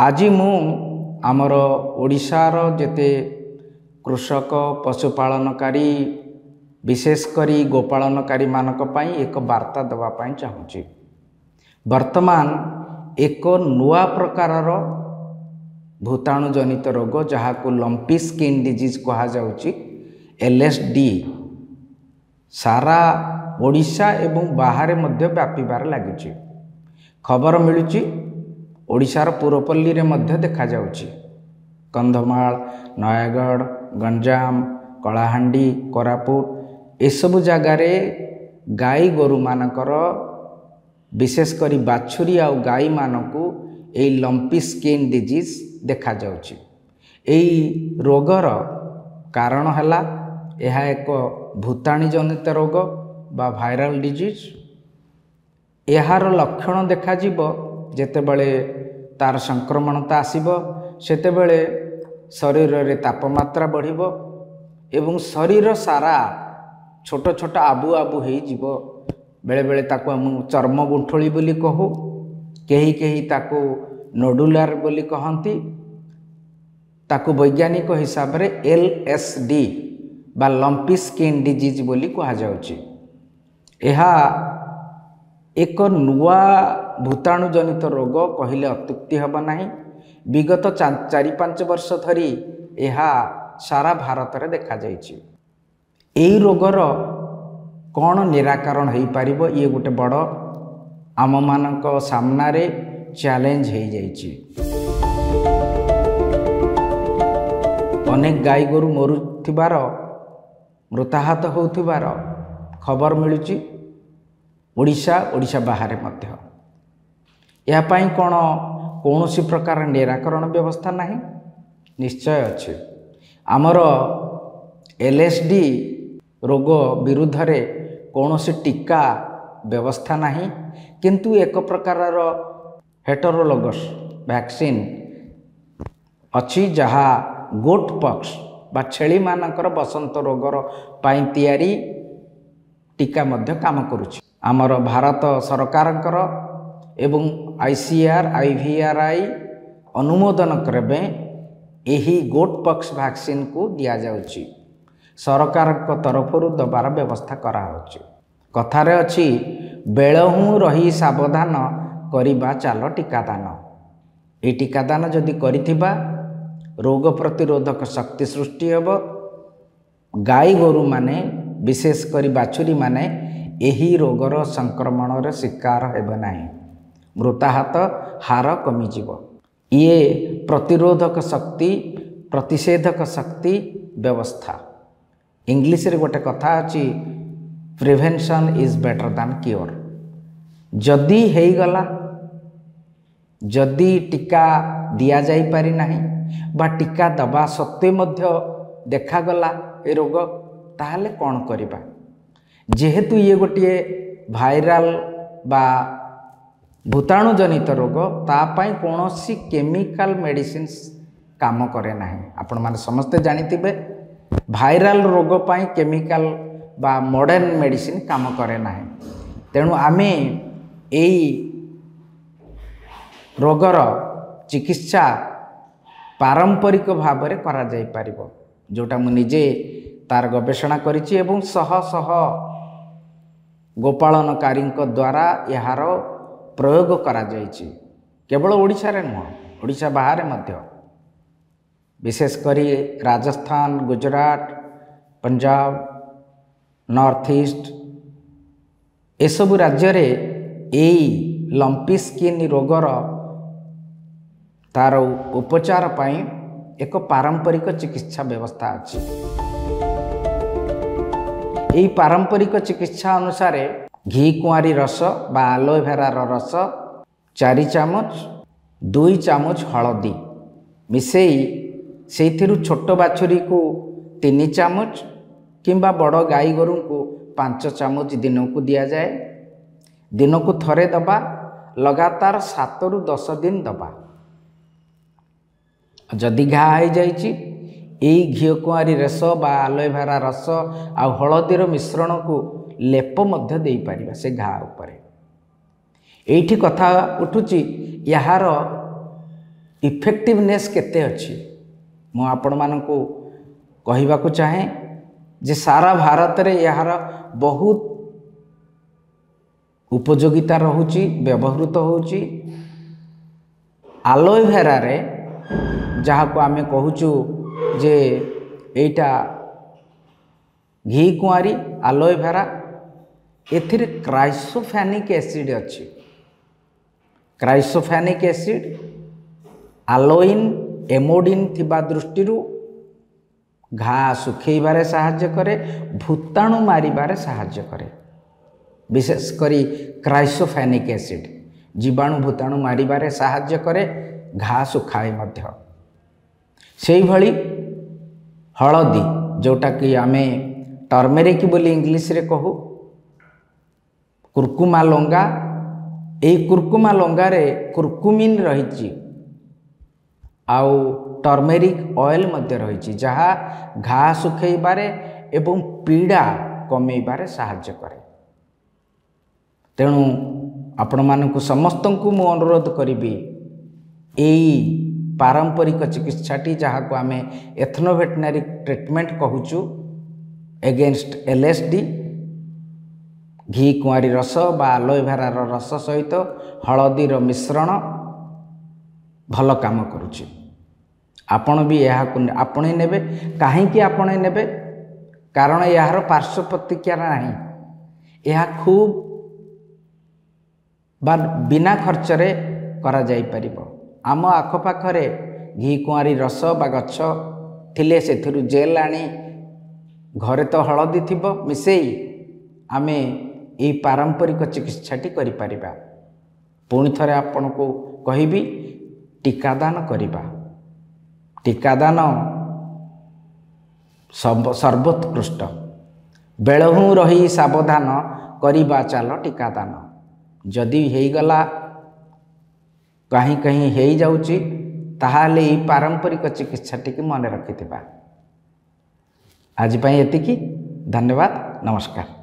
आज मु आमर ओडिशार जेते कृषक पशुपालनकारी विशेषकर गोपालनकारी मानक पई एक वार्ता देवा पई चाहूँगी। वर्तमान एक नुआ प्रकारर भूताणु जनित रोग जहाँ को लंपी स्किन डिजीज कहा जाउची LSD सारा ओडिशा एवं बाहर मध्य व्यापीबार लगी। खबर मिलुची ओडिशार पुरपल्ली रे मध्य देखा जाउची। कंधमाल, नयागढ़, गंजाम, कलाहांडी, कोरापुट एसबु जगार गाई गोरु मानकर विशेषकर बाछुरी आ गाई मानकु ए लंपी स्किन डिजीज देखा जाउची। एई रोगर कारण हला यह एक भूताणी जनित रोग बा भाइराल डिजीज। यार लक्षण देखा जीवो जेतेबेले तार संक्रमणता आसीबो सेतेबेले शरीर रे तापमात्रा बढ़िबो एवं शरीर सारा छोट छोट आबु आबु हो जीवो। बेले बेले ताको हम चर्म गुंठली बोली कहू, केही केही ताको नोडुलार बोली कहंती। ताको वैज्ञानिक हिसाब रे LSD बा लंपी स्किन डिजीज बोली कहा जाउची। एहा एक नुआ भूताणु जनित रोग कहले अत्युक्ति हब नाही। विगत 4-5 वर्ष धरी एहा सारा भारत रे देखा जाइछि। एई रोगर कौन निराकरण हो पारिबो ये गोटे बड़ आम मानक सामना रे चैलेंज हो जाइछि। अनेक गाई गोरु मरुथिबार मृताहत होउथिबार खबर मिलुची ओडिशा बाहर मध्य। या पाई कौन सी प्रकार निराकरण व्यवस्था नहीं? निश्चय अच्छे। आमर LSD रोग विरुद्ध रे कौन सी टीका व्यवस्था नहीं, किंतु एक प्रकार हेटेरोलोगस वैक्सीन अच्छी जहाँ गोट पॉक्स बा छेली मानकर बसंत रोगर पाई तैयारी टीका मध्य काम करुछि। आमर भारत सरकारकर एवं ICR IVRI अनुमोदन करबे एही गोट पॉक्स वैक्सीन को दिया जाउछि। सरकार को तरफरु दबार व्यवस्था करा होछि। कथारे अछि बेलहु रही सावधान करिबा चाल टीकादान। ए टीकादान जदि करिथिबा रोग प्रतिरोधक शक्ति सृष्टि हेब। गाई गोरु माने विशेष करी बाछुरी माने एही रोगर संक्रमण रे शिकार हेबे नाही। मृताहत हार कमी जीव। ये प्रतिरोधक शक्ति प्रतिषेधक शक्ति व्यवस्था इंग्लिश रे गोटे कथा अछि prevention is better than cure. जदि हेई गला, जदि टीका दिया जाई पारि नाही बा टीका दबा सत्वे मध्य देखा गला ए रोग, ताहले कौन करिबा? जेहेतु ये गोटे भाइराल बा भूताणु जनित रोग तापाई कौन सी केमिकल मेडिसिन काम करे नाही। आपण माने समस्ते जानिथिबे भाइराल रोग पाई केमिकल बा मॉडर्न मेडिसिन काम करे नाही। तेणु आमे एई रोगर चिकित्सा पारंपरिक भाव में करा जाई पारिबो, जोटा मु निजे तार गवेषणा करिछि एवं शह शह गोपालनकारी द्वारा यार प्रयोग करा जाइछि। केवल ओडिशा रे नुह, ओडिशा बाहर मध्य विशेष करी राजस्थान, गुजरात, पंजाब, नॉर्थ ईस्ट एसबु राज्य रे एई लंपी स्किन रोगर तार उपचार पाई एक पारंपरिक चिकित्सा व्यवस्था अच्छी। यही पारंपरिक चिकित्सा अनुसार घी कुआरी रस बा आलोवेरा रस 4 चामच 2 चामच हलदी मिसेई से छोट बाछुरी को 3 चामच किंबा बड़ गाई गोरु को 5 चामच दिन को दिया जाए। दिन को थरे दबा, लगातार 7 ରୁ 10 दिन दबा। जदि घा हो जाइछि एई घी कुआरी रस बा आलोवेरा रस आ हलदीर मिश्रण को लेप मध्य दे पारिबा से घा उपरे। एठी कथा उठुची यार इफेक्टिवनेस केते अछि मु आपण मानकु कहिबाकु चाहे जे सारा भारत रे यार बहुत उपयोगिता रहुची व्यवहृत होची। आलोवेरा रे जहाँ को आमे कहूचु जे एटा घी कुआरी आलोवेरा एथिरे क्राइसोफेनिक एसिड अच्छी। क्राइसोफेनिक एसिड आलोइन एमोडिन थिबा दृष्टि घा सुखेबारे साहाय्य करे, भूताणु मारिबारे साहाय्य करे। विशेष करी क्राइसोफेनिक एसिड जीवाणु भूताणु मारिबारे साहाय्य करे, घा सुखाए मध्य। सेही भली हळदी जोटा कि आमे टर्मेरिक बोली इंग्लिश रे कहू, कुर्कुमा लंगा, एई कुर्कुमा लंगा रे कुर्कुमिन रहिची आउ टर्मेरिक ऑयल मध्य रहिची जहा घा सुखेबारे एवं पीड़ा कमेबारे साहाय्य करे। तेणु आपण मानकु समस्तंकु मु अनुरोध करिबी एई पारंपरिक चिकित्साटी जहाँ को आमे एथनोवेटनरी ट्रीटमेंट कहूचु एगेंस्ट एलएसडी घी कुआरी रस बा आलोवेरा रस सहित हळदीर मिश्रण भल काम करुछि। आपण भी यहाँ आपणे नेबे। काहेकि आपणे नेबे? कारण यार पार्श्व प्रतिक्रिया नहीं, यह खूब बा बिना खर्च रे करा जाई परिबो। आम आखपाखरे घी कुआरी रस बा गछ थिले सेथिरु जेल आनी घरे तो हळदी थिबो मिसेई आमे एई पारंपरिक चिकित्साटी करि परिबा। पुणी थरे आपण को कहिबी टीकादान करिबा। टीकादान सर्वोत्कृष्ट। बेलहू रही सावधान करिबा चाल टीकादान। जदि हेगला कहीं कहीं हो जाउची ताहाले एई पारंपरिक चिकित्साटी की मन रखिथिबा। आज पई एतिकी। धन्यवाद। नमस्कार।